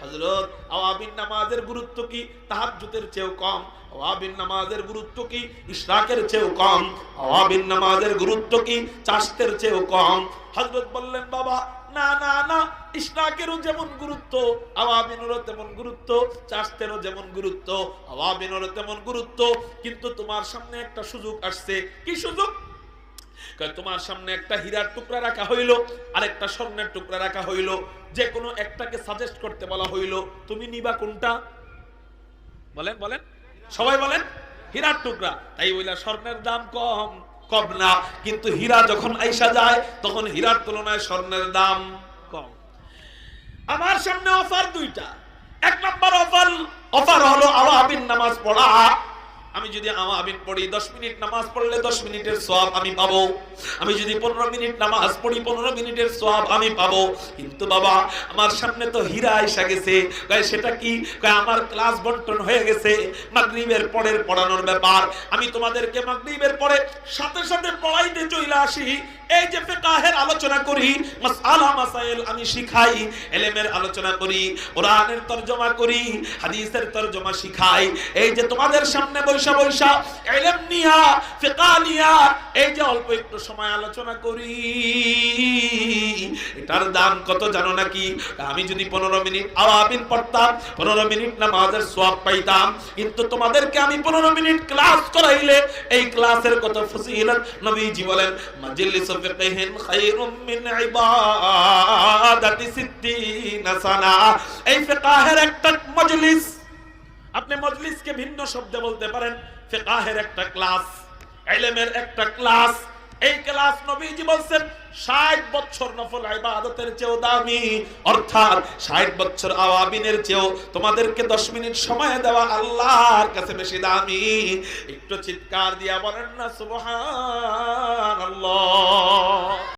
হযরত আওয়াবিন নামাজের গুরুত্ব কি তাহাজ্জুদের চেয়েও কম? আওয়াবিন নামাজের গুরুত্ব কি ইশরাকের চেয়েও কম? আওয়াবিন নামাজের গুরুত্ব কি চাশতের চেয়েও কম? হযরত বললেন, বাবা না না না, ইশরাকেরও যেমন গুরুত্ব আওয়াবিনেরও তেমন গুরুত্ব, চাশতেরও যেমন গুরুত্ব আওয়াবিনেরও তেমন গুরুত্ব, কিন্তু তোমার সামনে একটা সুযোগ আসছে। কি সুযোগ? তোমার সামনে একটা হীরার টুকরা রাখা হইল আর একটা স্বর্ণের টুকরা রাখা হইল, যে কোনো একটাকে সাজেস্ট করতে বলা হইল, তুমি নিবা কোনটা? বলেন বলেন, সবাই বলেন। হীরার টুকরা। তাই বইলা স্বর্ণের দাম কম কম না, কিন্তু হীরা যখন আইসা যায় তখন হীরার তুলনায় স্বর্ণের দাম কম। আমার সামনে অফার দুইটা। এক নম্বর অফার হলো আওয়াবিন নামাজ পড়া। আমি যদি আওয়াবিন পড়ি, 10 মিনিট নামাজ পড়লে 10 মিনিটের সওয়াব আমি পাবো। আমি যদি 15 মিনিট নামাজ পড়ি, 15 মিনিটের সওয়াব আমি পাবো। কিন্তু বাবা, আমার সামনে তো হীরা এসে গেছে। কয় সেটা কি? কয় আমার ক্লাস বন্টন হয়ে গেছে, মাগরিবের পরের পড়ানোর ব্যাপার। আমি তোমাদেরকে মাগরিবের পরে সাথে সাথে পড়াইতে চলে আসি। এই যে ফিকহের আলোচনা করি, মাসআলা মাসাইল আমি শিখাই, ইলমের আলোচনা করি, কোরআনের তরজমা করি, হাদিসের তরজমা শিখাই। এই যে তোমাদের সামনে বৈশা বৈশা ইলম নিয়া, ফিকহ নিয়া এই যে অল্প একটু সময় আলোচনা করি, এটার দাম কত জানো নাকি? আমি যদি 15 মিনিট আওয়াবিন পড়তাম, 15 মিনিট নামাজের সওয়াব পাইতাম, কিন্তু তোমাদেরকে আমি 15 মিনিট ক্লাস করাইলে এই ক্লাসের কত ফজিলত। নবীজি বলেন, মাজলিসু ফিকহিন খায়রুম মিন ইবাদাতি 60 সানা। এই ফিকহের একটা মজলিস, আপনি মজলিসকে ভিন্ন শব্দে বলতে পারেন, ফিকহের একটা ক্লাস, ইলমের একটা ক্লাস। এই ক্লাস নবীজি বলেন 60 বছর নফল ইবাদতের চেয়েও দামি, অর্থাৎ 60 বছর আওয়াবিনের চেয়েও তোমাদেরকে 10 মিনিট সময় দেওয়া আল্লাহর কাছে বেশি দামি। একটু চিৎকার দিয়া বলেন না সুবহানাল্লাহ।